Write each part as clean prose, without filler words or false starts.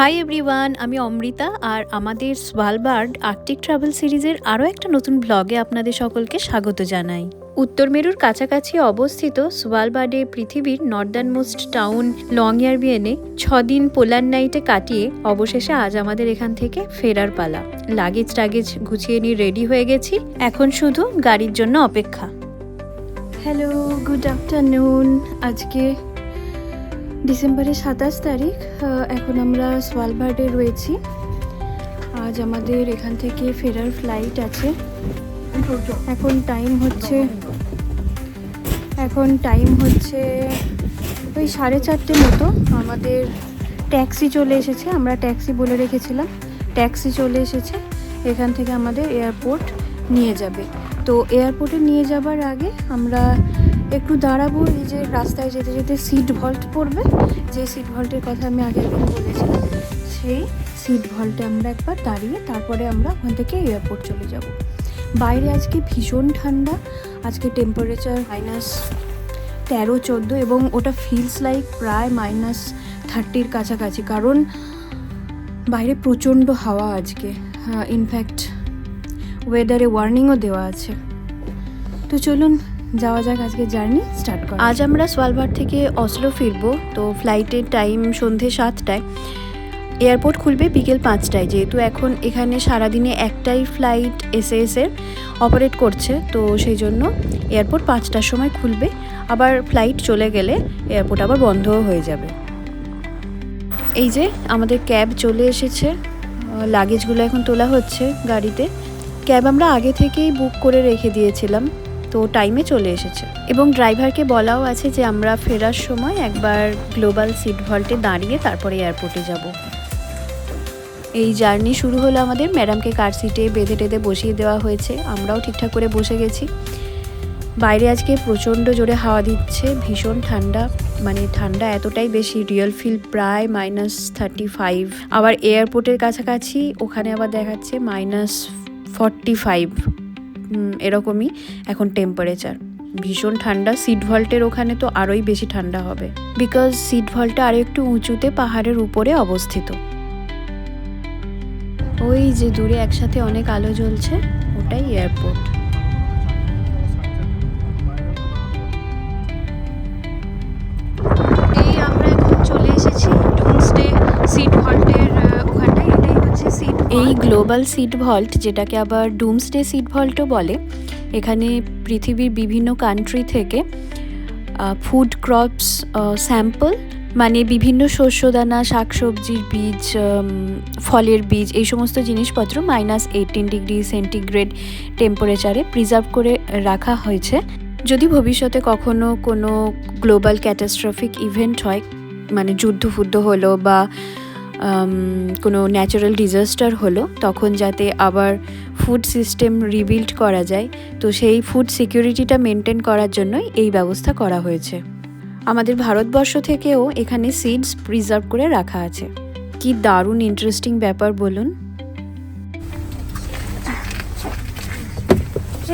Hi everyone, আমি অমৃতা আর আমাদের Svalbard Arctic travel সিরিজের আরও একটা নতুন ব্লগে আপনাদের সকলকে স্বাগত জানাই। উত্তর মেরুর কাছাকাছি অবস্থিত স্ভালবার্ডে পৃথিবীর নর্দার্নমোস্ট টাউন লংইয়ারবিয়েনে 6 দিন পোলার নাইটে কাটিয়ে অবশেষে আজ আমাদের এখান থেকে ফেরার পালা। লাগেজ গুছিয়ে নিয়ে রেডি হয়ে গেছি, এখন শুধু গাড়ির জন্য অপেক্ষা। Hello, good afternoon. আজকে ডিসেম্বরের 27 তারিখ। এখন আমরা স্ভালবার্ডে রয়েছি। আজ আমাদের এখান থেকে ফেরার ফ্লাইট আছে। এখন টাইম হচ্ছে ওই 4:30 মতো। আমাদের ট্যাক্সি চলে এসেছে, আমরা ট্যাক্সি বলে রেখেছিলাম, ট্যাক্সি চলে এসেছে। এখান থেকে আমাদের এয়ারপোর্ট নিয়ে যাবে। তো এয়ারপোর্টে নিয়ে যাবার আগে আমরা একটু দাঁড়াবো। এই যে রাস্তায় যেতে যেতে সিট ভল্ট পড়বে, যে সিট ভল্টের কথা আমি আগের দিন বলেছিলাম, সেই সিট ভল্টে আমরা একবার দাঁড়িয়ে তারপরে আমরা ওখান থেকে এয়ারপোর্ট চলে যাব। বাইরে আজকে ভীষণ ঠান্ডা, আজকে টেম্পারেচার -13-14 এবং ওটা ফিলস লাইক প্রায় -30-র কাছাকাছি, কারণ বাইরে প্রচণ্ড হাওয়া আজকে। ইনফ্যাক্ট ওয়েদারে ওয়ার্নিংও দেওয়া আছে। তো চলুন যাওয়া যাক, আজকে জার্নি স্টার্ট করা। আজ আমরা স্ভালবার্ড থেকে অসলো ফিরবো। তো ফ্লাইটের টাইম সন্ধে 7টায়, এয়ারপোর্ট খুলবে বিকেল 5টায়। যেহেতু এখন এখানে সারাদিনে একটাই ফ্লাইট SAS-এর অপারেট করছে, তো সেই জন্য এয়ারপোর্ট 5টার সময় খুলবে। আবার ফ্লাইট চলে গেলে এয়ারপোর্ট আবার বন্ধও হয়ে যাবে। এই যে আমাদের ক্যাব চলে এসেছে, লাগেজগুলো এখন তোলা হচ্ছে গাড়িতে। ক্যাব আমরা আগে থেকেই বুক করে রেখে দিয়েছিলাম, তো টাইমে চলে এসেছে। এবং ড্রাইভারকে বলাও আছে যে আমরা ফেরার সময় একবার গ্লোবাল সিট ভল্টে দাঁড়িয়ে তারপরে এয়ারপোর্টে যাব। এই জার্নি শুরু হলো আমাদের। ম্যাডামকে কার সিটে বেঁধে টেঁধে বসিয়ে দেওয়া হয়েছে, আমরাও ঠিকঠাক করে বসে গেছি। বাইরে আজকে প্রচণ্ড জোরে হাওয়া দিচ্ছে, ভীষণ ঠান্ডা, মানে ঠান্ডা এতটাই বেশি, রিয়েল ফিল প্রায় -35। আবার এয়ারপোর্টের কাছাকাছি ওখানে আবার দেখাচ্ছে -45, এরকমই এখন টেম্পারেচার। ভীষণ ঠান্ডা। সিট ভল্টের ওখানে তো আরোই বেশি ঠান্ডা হবে, বিকজ সিট ভল্টটা আরও একটু উঁচুতে পাহাড়ের উপরে অবস্থিত। ওই যে দূরে একসাথে অনেক আলো জ্বলছে, ওটাই এয়ারপোর্ট। এই আমরা এখন চলে এসেছি ডুমসডে সিট ভল্টের ওখানটায়। এটাই হচ্ছে সিট, এই গ্লোবাল সিট ভল্ট, যেটাকে আবার ডুমসডে সিট ভল্টও বলে। এখানে পৃথিবীর বিভিন্ন কান্ট্রি থেকে ফুড ক্রপস স্যাম্পল, মানে বিভিন্ন শস্যদানা, শাকসবজির বীজ, ফলের বীজ, এই সমস্ত জিনিসপত্র -18 ডিগ্রি সেন্টিগ্রেড টেম্পারেচারে প্রিজার্ভ করে রাখা হয়েছে। যদি ভবিষ্যতে কখনো কোনো গ্লোবাল ক্যাটাস্ট্রফিক ইভেন্ট হয়, মানে যুদ্ধ হলো বা কোনো ন্যাচারাল ডিজাস্টার হলো, তখন যাতে আবার ফুড সিস্টেম রিবিল্ড করা যায়, তো সেই ফুড সিকিউরিটিটা মেনটেন করার জন্যই এই ব্যবস্থা করা হয়েছে। আমাদের ভারতবর্ষ থেকেও এখানে সিডস প্রিজার্ভ করে রাখা আছে। কি দারুণ ইন্টারেস্টিং ব্যাপার বলুন।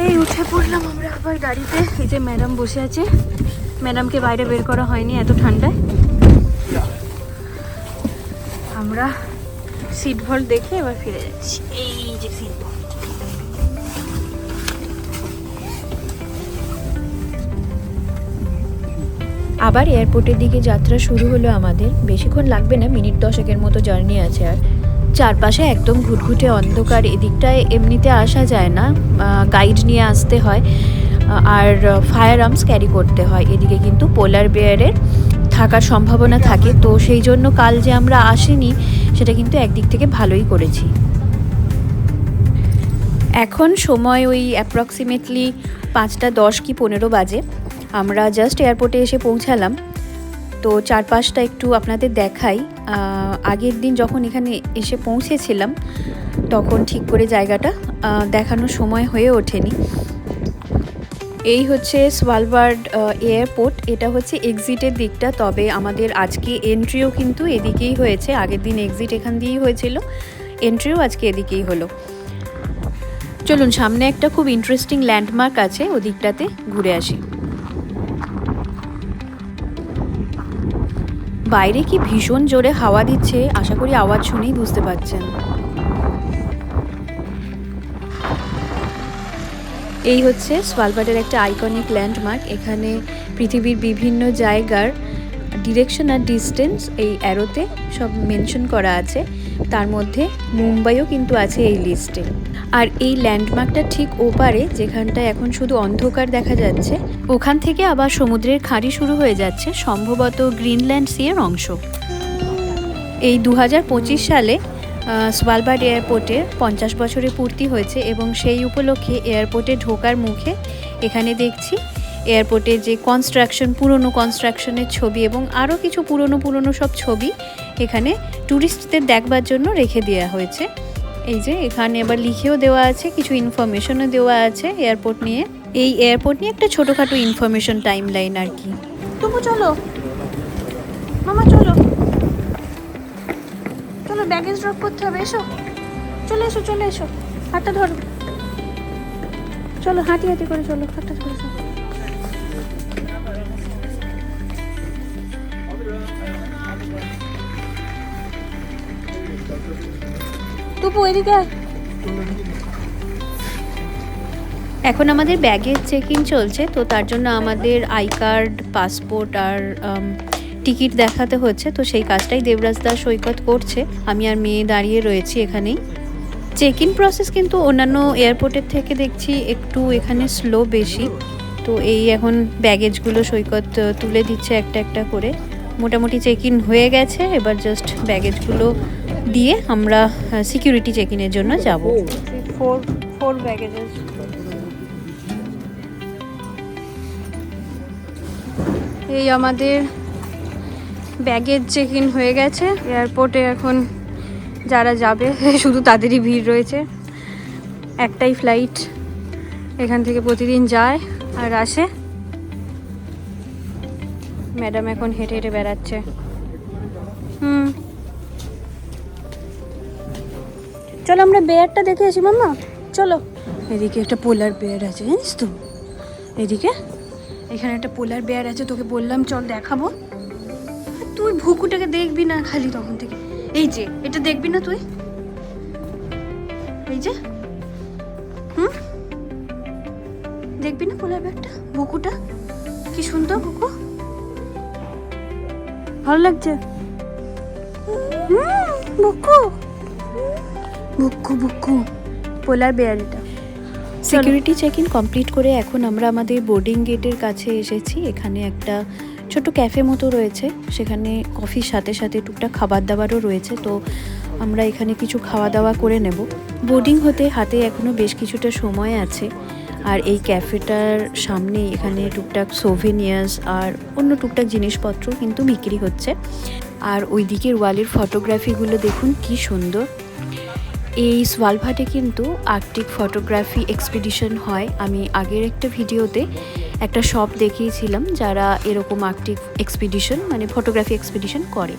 এই উঠে পড়লাম আমরা আবার গাড়িতে। এই যে ম্যাডাম বসে আছে, ম্যাডামকে বাইরে বের করা হয়নি এত ঠান্ডায়। আমরা সিট ভল্ট দেখে এবার ফিরে যাচ্ছি। এই যে সিট ভল্ট। আবার এয়ারপোর্টের দিকে যাত্রা শুরু হলো আমাদের। বেশিক্ষণ লাগবে না, মিনিট 10-এর মতো জার্নি আছে। আর চারপাশে একদম ঘুটঘুটে অন্ধকার, এদিকটায় এমনিতে আসা যায় না, গাইড নিয়ে আসতে হয় আর ফায়ার আর্মস ক্যারি করতে হয়। এদিকে কিন্তু পোলার বেয়ারের থাকার সম্ভাবনা থাকে, তো সেই জন্য কাল যে আমরা আসিনি সেটা কিন্তু একদিক থেকে ভালোই করেছি। এখন সময় ওই অ্যাপ্রক্সিমেটলি 5:10 কি 15 বাজে। আমরা জাস্ট এয়ারপোর্টে এসে পৌঁছালাম। তো চারপাশটা একটু আপনাদের দেখাই। আগের দিন যখন এখানে এসে পৌঁছেছিলাম তখন ঠিক করে জায়গাটা দেখানোর সময় হয়ে ওঠেনি। এই হচ্ছে স্ভালবার্ড এয়ারপোর্ট, এটা হচ্ছে এক্সিটের দিকটা। তবে আমাদের আজকে এন্ট্রিও কিন্তু এদিকেই হয়েছে। আগের দিন এক্সিট এখান দিয়েই হয়েছিল, এন্ট্রিও আজকে এদিকেই হলো। চলুন, সামনে একটা খুব ইন্টারেস্টিং ল্যান্ডমার্ক আছে, ওদিকটাতে ঘুরে আসি। বাইরে কি ভীষণ জোরে হাওয়া দিচ্ছে, আশা করি আওয়াজ শুনেই বুঝতে পারছেন। এই হচ্ছে স্ভালবার্ডের একটা আইকনিক ল্যান্ডমার্ক। এখানে পৃথিবীর বিভিন্ন জায়গার ডিরেকশন আর ডিস্টেন্স এই অ্যারোতে সব মেনশন করা আছে, তার মধ্যে মুম্বাইও কিন্তু আছে এই লিস্টে। আর এই ল্যান্ডমার্কটা ঠিক ওপারে, যেখানটায় এখন শুধু অন্ধকার দেখা যাচ্ছে, ওখান থেকে আবার সমুদ্রের খাঁড়ি শুরু হয়ে যাচ্ছে, সম্ভবত গ্রিনল্যান্ড সি এর অংশ। এই 2025 সালে স্ভালবার্ড এয়ারপোর্টের 50 বছরের পূর্তি হয়েছে এবং সেই উপলক্ষে এয়ারপোর্টে ঢোকার মুখে এখানে দেখছি এয়ারপোর্টের যে কনস্ট্রাকশন, পুরনো কনস্ট্রাকশনের ছবি এবং আরও কিছু পুরনো সব ছবি এখানে ট্যুরিস্টদের দেখবার জন্য রেখে দেওয়া হয়েছে। এই যে এখানে আবার লিখেও দেওয়া আছে, কিছু ইনফরমেশনও দেওয়া আছে এয়ারপোর্ট নিয়ে। এই এয়ারপোর্ট নিয়ে একটা ছোটোখাটো ইনফরমেশন টাইম লাইন আর কি। তবু চলো মামা, চলো চলো, ব্যাগেজ ড্রপ করতে হবে। এসো, চলে এসো, চলে এসো, হাতটা ধরো, চলো হাঁটি হাঁটি করে চলো, হাতটা ধরে চলো। টুপু এদিকে। এখন আমাদের ব্যাগের চেক ইন চলছে, তো তার জন্য আমাদের আই কার্ড, পাসপোর্ট আর টিকিট দেখাতে হচ্ছে। তো সেই কাজটাই দেবরাজ দা সৈকত করছে, আমি আর মেয়ে দাঁড়িয়ে রয়েছি এখানেই। চেক ইন প্রসেস কিন্তু অন্যান্য এয়ারপোর্টের থেকে দেখছি একটু এখানে স্লো বেশি। তো এই এখন ব্যাগেজগুলো সৈকত তুলে দিচ্ছে একটা একটা করে। মোটামুটি চেক ইন হয়ে গেছে, এবার জাস্ট ব্যাগেজগুলো দিয়ে আমরা সিকিউরিটি চেক ইনের জন্য যাব। Four baggages. এই আমাদের ব্যাগেজ চেক ইন হয়ে গেছে। এয়ারপোর্টে এখন যারা যাবে শুধু তাদেরই ভিড় রয়েছে। একটাই ফ্লাইট এখান থেকে প্রতিদিন যায় আর আসে। ম্যাডাম এখন হেঁটে হেঁটে বেড়াচ্ছে। চলো আমরা বেয়ারটা দেখে আসি মাম্মা, চলো। এদিকে একটা পোলার বেয়ার আছে, জানিস তো? এদিকে এখানে একটা পোলার বেয়ার আছে, তোকে বললাম চল দেখাবো। তুই ভুকুটাকে দেখবি না খালি তখন থেকে। এই যে এটা দেখবি না তুই? এই যে দেখবি না পোলার বেয়ারটা? ভুকুটা কি সুন্দর, ভুকু ভালো লাগছে। ভুকু ভুকু ভুকু পোলার বেয়ার এটা। সিকিউরিটি চেক ইন কমপ্লিট করে এখন আমরা আমাদের বোর্ডিং গেটের কাছে এসেছি। এখানে একটা ছোট ক্যাফে মতো রয়েছে, সেখানে কফির সাথে সাথে টুকটাক খাবার দাবারও রয়েছে। তো আমরা এখানে কিছু খাওয়া দাওয়া করে নেব। বোর্ডিং হতে হাতে এখনও বেশ কিছুটা সময় আছে। আর এই ক্যাফেটার সামনে এখানে টুকটাক সোভেনিয়ার্স আর অন্য টুকটাক জিনিসপত্র কিন্তু বিক্রি হচ্ছে। আর ওই দিকের ওয়ালের ফটোগ্রাফিগুলো দেখুন কি সুন্দর। এই স্ভালবার্ডে কিন্তু আর্কটিক ফটোগ্রাফি এক্সপিডিশন হয়। আমি আগের একটা ভিডিওতে একটা শপ দেখিয়েছিলাম যারা এরকম আর্কটিক এক্সপিডিশন মানে ফটোগ্রাফি এক্সপিডিশন করে।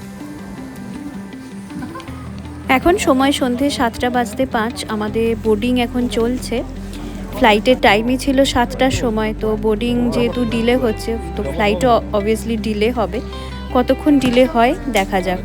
এখন সময় সন্ধে 7:05। আমাদের বোর্ডিং এখন চলছে। ফ্লাইটের টাইমই ছিল 7টার সময়, তো বোর্ডিং যেহেতু ডিলে হচ্ছে তো ফ্লাইটও অবভিয়াসলি ডিলে হবে। কতক্ষণ ডিলে হয় দেখা যাক।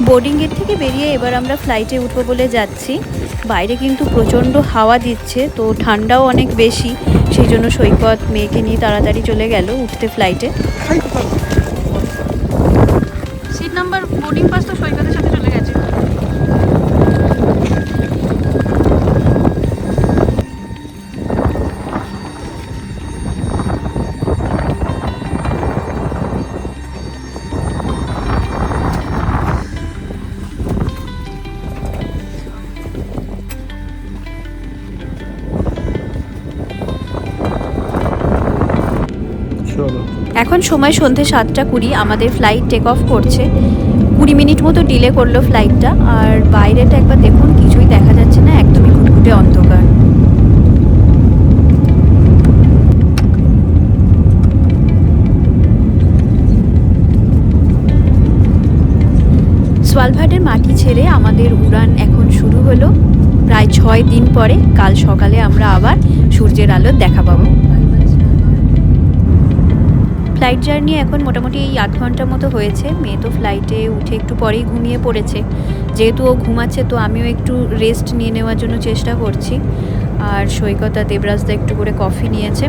বোর্ডিং গেট থেকে বেরিয়ে এবার আমরা ফ্লাইটে উঠবো বলে যাচ্ছি। বাইরে কিন্তু প্রচণ্ড হাওয়া দিচ্ছে, তো ঠান্ডাও অনেক বেশি, সেই জন্য সৈকত মেয়েকে নিয়ে তাড়াতাড়ি চলে গেল উঠতে ফ্লাইটে। সিট নাম্বার বোর্ডিং পাস তো সৈকতের সাথে চলে গেছে। এখন সময় সন্ধে 7:20। আমাদের ফ্লাইট টেক অফ করছে। 20 মিনিট মতো ডিলে করলো ফ্লাইটটা। আর বাইরেটা একবার দেখুন, কিছুই দেখা যাচ্ছে না, একদমই ঘুটঘুটে অন্ধকার। সোয়ালভার্ডের মাটি ছেড়ে আমাদের উড়ান এখন শুরু হলো। প্রায় 6 দিন পরে কাল সকালে আমরা আবার সূর্যের আলোর দেখা পাবো। ফ্লাইট জার্নি এখন মোটামুটি 8 ঘন্টার মতো হয়েছে। মেয়ে তো ফ্লাইটে উঠে একটু পরেই ঘুমিয়ে পড়েছে। যেহেতু ও ঘুমাচ্ছে তো আমিও একটু রেস্ট নিয়ে নেওয়ার জন্য চেষ্টা করছি। আর সৈকত আর দেবরাজদা একটু করে কফি নিয়েছে।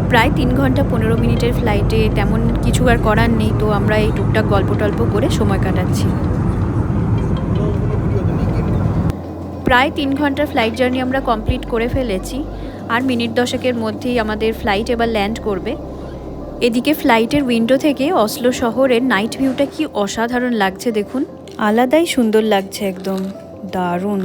প্রায় 3 ঘন্টা 15 মিনিটের ফ্লাইটে তেমন কিছু আর করার নেই, তো আমরা এই টুকটাক গল্প টল্প করে সময় কাটাচ্ছি। প্রায় 3 ঘন্টার ফ্লাইট জার্নি আমরা কমপ্লিট করে ফেলেছি। আর মিনিট 10-এর মধ্যেই আমাদের ফ্লাইট এবার ল্যান্ড করবে। এদিকে ফ্লাইটের উইন্ডো থেকে অসলো শহরের নাইট ভিউটা কি অসাধারণ লাগছে দেখুন, আলাদাই সুন্দর লাগছে, একদম দারুণ।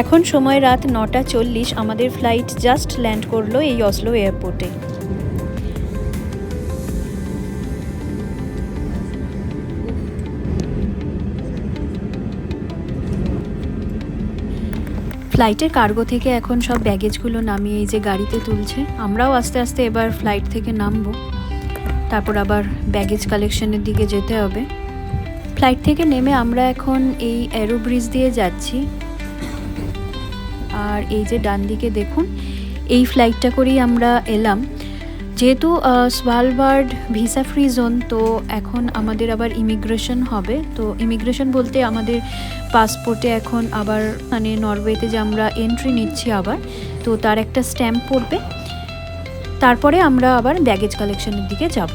এখন সময় রাত 9:40। আমাদের ফ্লাইট জাস্ট ল্যান্ড করলো এই অসলো এয়ারপোর্টে। ফ্লাইটের কার্গো থেকে এখন সব ব্যাগেজগুলো নামিয়ে এই যে গাড়িতে তুলছে। আমরাও আস্তে আস্তে এবার ফ্লাইট থেকে নামবো, তারপর আবার ব্যাগেজ কালেকশনের দিকে যেতে হবে। ফ্লাইট থেকে নেমে আমরা এখন এই অ্যারো ব্রিজ দিয়ে যাচ্ছি। আর এই যে ডান দিকে দেখুন, এই ফ্লাইটটা করেই আমরা এলাম। যেহেতু সোয়ালবার্ড ভিসা ফ্রি জোন, তো এখন আমাদের আবার ইমিগ্রেশন হবে। তো ইমিগ্রেশন বলতে আমাদের পাসপোর্টে এখন আবার মানে নরওয়েতে যে আমরা এন্ট্রি নিচ্ছি আবার, তো তার একটা স্ট্যাম্প পড়বে। তারপরে আমরা আবার ব্যাগেজ কালেকশনের দিকে যাব।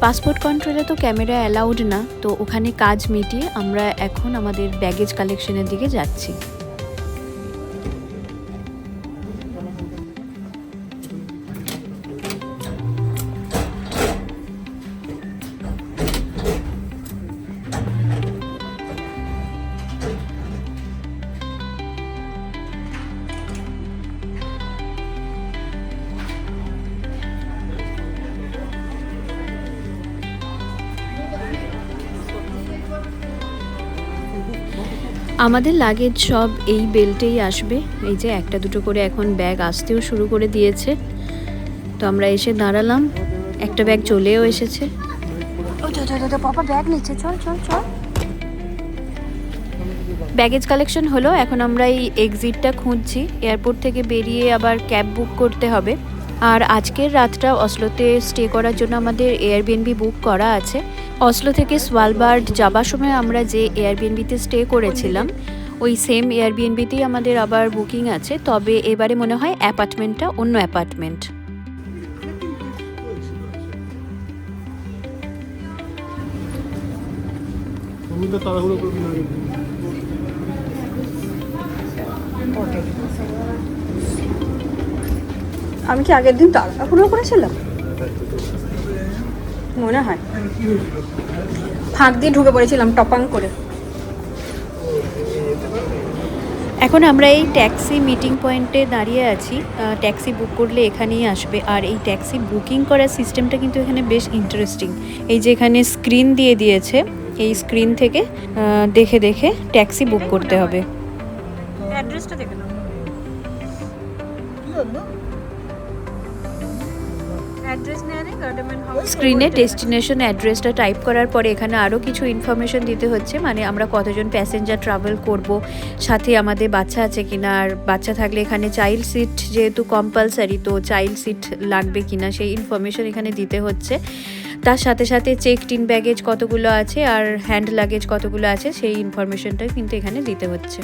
পাসপোর্ট কন্ট্রোলে তো ক্যামেরা অ্যালাউড না, তো ওখানে কাজ মিটিয়ে আমরা এখন আমাদের ব্যাগেজ কালেকশনের দিকে যাচ্ছি। আমাদের লাগেজ সব এই বেল্টেই আসবে। এই যে একটা দুটো করে এখন ব্যাগ আসতেও শুরু করে দিয়েছে। তো আমরা এসে দাঁড়ালাম, একটা ব্যাগ চলেও এসেছে। পাপা ব্যাগ নিচ্ছে, চল চল চল। ব্যাগেজ কালেকশন হলো, এখন আমরা এই এক্সিটটা খুঁজছি। এয়ারপোর্ট থেকে বেরিয়ে আবার ক্যাব বুক করতে হবে। আর আজকের রাতটা অসলোতে স্টে করার জন্য আমাদের এয়ারবিএনবি বুক করা আছে। অসলো থেকে সোয়ালবার্ড যাবার সময় আমরা যে এয়ারবিএনবিতে স্টে করেছিলাম ওই সেম এয়ারবিএনবিতেই আমাদের আবার বুকিং আছে, তবে এবারে মনে হয় অ্যাপার্টমেন্টটা অন্য অ্যাপার্টমেন্ট। আমি কি আগের দিন তাড়াহুড়ো করেছিলাম মনে হয়, ফাঁক দিয়ে ঢুকে পড়েছিলাম টপাং করে। এখন আমরা এই ট্যাক্সি মিটিং পয়েন্টে দাঁড়িয়ে আছি। ট্যাক্সি বুক করলে এখানেই আসবে। আর এই ট্যাক্সি বুকিং করার সিস্টেমটা কিন্তু এখানে বেশ ইন্টারেস্টিং। এই যে এখানে স্ক্রিন দিয়ে দিয়েছে, এই স্ক্রিন থেকে দেখে দেখে ট্যাক্সি বুক করতে হবে। অ্যাড্রেসটা দেখে নাও, স্ক্রিনে ডেস্টিনেশন অ্যাড্রেসটা টাইপ করার পরে এখানে আরও কিছু ইনফরমেশন দিতে হচ্ছে, মানে আমরা কতজন প্যাসেঞ্জার ট্রাভেল করব, সাথে আমাদের বাচ্চা আছে কিনা, আর বাচ্চা থাকলে এখানে চাইল্ড সিট যেহেতু কম্পালসারি, তো চাইল্ড সিট লাগবে কিনা সেই ইনফরমেশন এখানে দিতে হচ্ছে। তার সাথে সাথে চেকড ইন ব্যাগেজ কতগুলো আছে আর হ্যান্ড লাগেজ কতগুলো আছে সেই ইনফরমেশনটা কিন্তু এখানে দিতে হচ্ছে।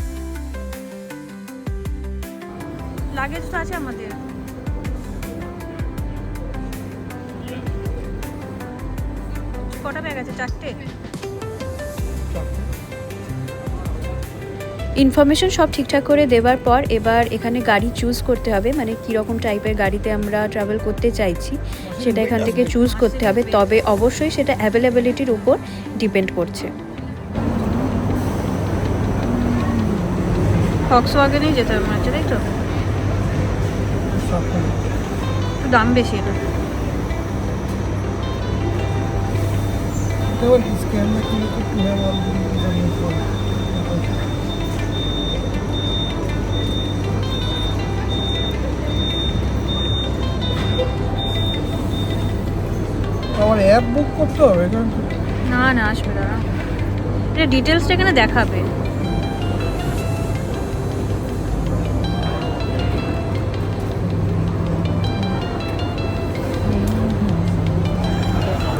লাগেজ তো আছে আমাদের, কটা ব্যাগ আছে? 4টে। ইনফরমেশন সব ঠিকঠাক করে দেওয়ার পর এবার এখানে গাড়ি চুজ করতে হবে, মানে কীরকম টাইপের গাড়িতে আমরা ট্রাভেল করতে চাইছি সেটা এখান থেকে চুজ করতে হবে, তবে অবশ্যই সেটা অ্যাভেলেবিলিটির উপর ডিপেন্ড করছে। ফক্সওয়াগনেই যেতে হবে মনে হচ্ছে, তাই তো? দাম বেশি এটা। আমার অ্যাপ বুক করতে হবে না না, আসবে দাঁড়া, এটা ডিটেলসটা এখানে দেখাবে।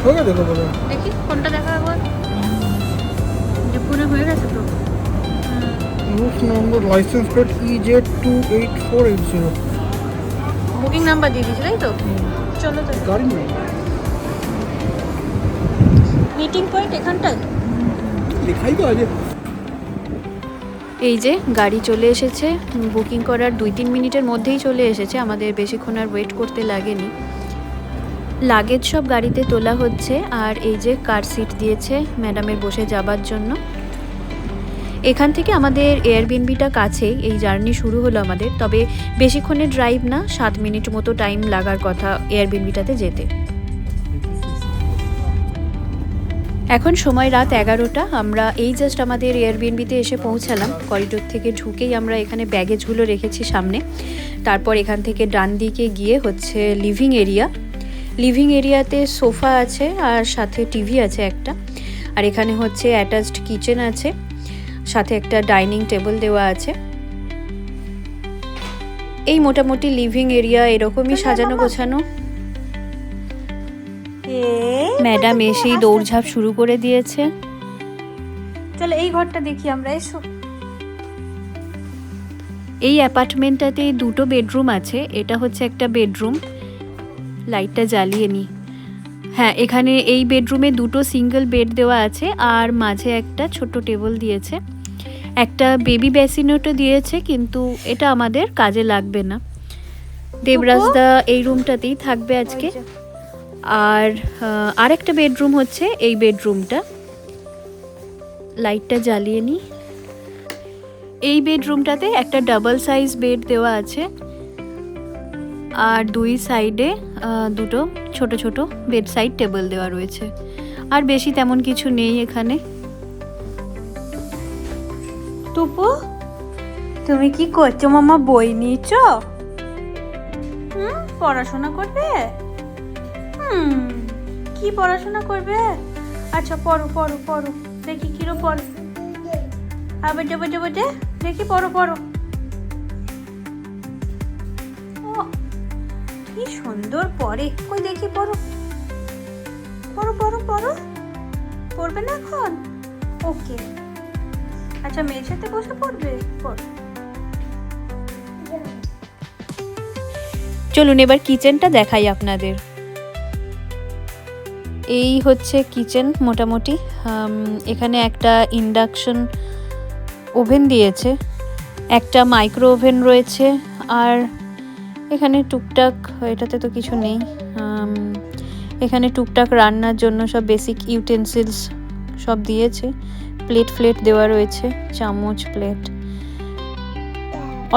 ওকে দেখো বলো, দেখি কোনটা দেখা একবার, যে পুরো হয়ে গেছে তো। Route number license plate EJ28480। Booking number দিয়ে দিয়েছে, তাই তো? চলো তো, গাড়ি নেই, মিটিং পয়েন্ট এখানটায় দেখাই তো আগে। এই যে গাড়ি চলে এসেছে, বুকিং করার 2-3 মিনিটের মধ্যেই চলে এসেছে, আমাদের বেশিক্ষণ আর ওয়েট করতে লাগেনি। লাগেজ সব গাড়িতে তোলা হচ্ছে, আর এই যে কার সিট দিয়েছে ম্যাডামের বসে যাবার জন্য। এখান থেকে আমাদের এয়ারবিএনবিটা কাছে, এই জার্নি শুরু হলো আমাদের, তবে বেশিক্ষণের ড্রাইভ না, 7 মিনিট মতো টাইম লাগার কথা এয়ারবিএনবিটাতে যেতে। এখন সময় রাত 11টা, আমরা এই জাস্ট আমাদের এয়ারবিএনবিতে এসে পৌঁছালাম। করিডোর থেকে ঢুকেই আমরা এখানে ব্যাগেজগুলো রেখেছি সামনে, তারপর এখান থেকে ডান দিকে গিয়ে হচ্ছে লিভিং এরিয়া। লিভিং এরিয়াতে সোফা আছে আর সাথে টিভি আছে একটা, আর এখানে হচ্ছে অ্যাটাচড কিচেন আছে, সাথে একটা ডাইনিং টেবিল দেওয়া আছে। এই মোটামুটি লিভিং এরিয়া এরকমই সাজানো গোছানো। ম্যাডাম এসেই দৌড়ঝাঁপ শুরু করে দিয়েছে। চলো এই ঘরটা দেখি আমরা, এসো। এই অ্যাপার্টমেন্টটাতে 2টো বেডরুম আছে, এটা হচ্ছে একটা বেডরুম, লাইটটা জ্বালিয়ে নি। হ্যাঁ, এখানে এই বেডরুমে 2টো সিঙ্গেল বেড দেওয়া আছে, আর মাঝে একটা ছোট টেবিল দিয়েছে, একটা বেবি বেসিনও দিয়েছে, কিন্তু এটা আমাদের কাজে লাগবে না। দেবরাজদা এই রুমটাতেই থাকবে আজকে। আর আরেকটা বেডরুম হচ্ছে এই বেডরুমটা, লাইটটা জ্বালিয়ে নি। এই বেডরুমটাতে একটা ডাবল সাইজ বেড দেওয়া আছে, আর 2 সাইডে 2টো ছোট ছোট বেড সাইড টেবিল দেওয়া রয়েছে, আর বেশি তেমন কিছু নেই এখানে। টুপু, তুমি কি করছো মামা? বই নিয়েছো? পড়াশোনা করবে? কি পড়াশোনা করবে? আচ্ছা পড়ো পড়ো পড়ো, দেখি কিরো পড়ো, আবার যাবো যাবো যে, দেখি পড়ো পড়ো। ও কি সুন্দর পড়ে, কই দেখি পড়ো পড়ো পড়ো পড়ো। পড়বে না এখন? ওকে, আচ্ছা মেঝেতে বসে পড়বে, পড়ো। চলুন এবার কিচেনটা দেখাই আপনাদের। এই হচ্ছে কিচেন মোটামুটি। এখানে একটা ইন্ডাকশন ওভেন দিয়েছে, একটা মাইক্রো ওভেন রয়েছে, আর এখানে টুকটাক, এটাতে তো কিছু নেই, এখানে টুকটাক রান্নার জন্য সব বেসিক ইউটেন্সিলস সব দিয়েছে, প্লেট ফ্লেট দেওয়া রয়েছে, চামচ প্লেট।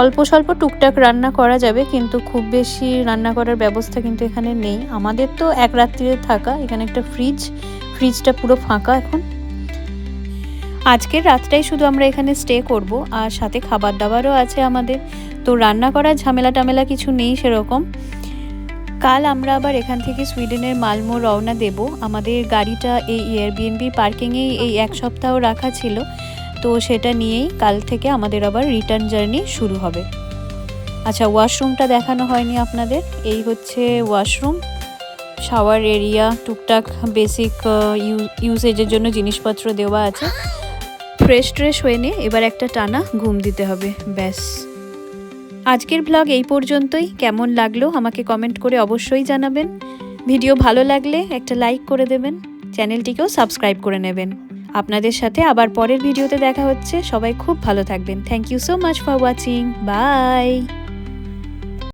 অল্প স্বল্প টুকটাক রান্না করা যাবে, কিন্তু খুব বেশি রান্না করার ব্যবস্থা কিন্তু এখানে নেই। আমাদের তো এক রাত্রিরে থাকা, এখানে একটা ফ্রিজটা পুরো ফাঁকা এখন। আজকের রাতটাই শুধু আমরা এখানে স্টে করব, আর সাথে খাবার দাবারও আছে আমাদের, তো রান্না করার ঝামেলা টামেলা কিছু নেই সেরকম। কাল আমরা আবার এখান থেকে সুইডেনের মালমো রওনা দেব। আমাদের গাড়িটা এই এয়ারবিএনবি পার্কিংয়েই এই 1 সপ্তাহ রাখা ছিল, তো সেটা নিয়েই কাল থেকে আমাদের আবার রিটার্ন জার্নি শুরু হবে। আচ্ছা, ওয়াশরুমটা দেখানো হয়নি আপনাদের। এই হচ্ছে ওয়াশরুম, শাওয়ার এরিয়া, টুকটাক বেসিক ইউজেজের জন্য জিনিসপত্র দেওয়া আছে। ফ্রেশ ট্রেশ হয়ে নিয়ে এবার একটা টানা ঘুম দিতে হবে, ব্যাস। আজকের ব্লগ এই পর্যন্তই। কেমন লাগলো আমাকে কমেন্ট করে অবশ্যই জানাবেন। ভিডিও ভালো লাগলে একটা লাইক করে দেবেন, চ্যানেলটিকেও সাবস্ক্রাইব করে নেবেন। আপনাদের সাথে আবার পরের ভিডিওতে দেখা হচ্ছে। সবাই খুব ভালো থাকবেন। Thank you so much for watching. By.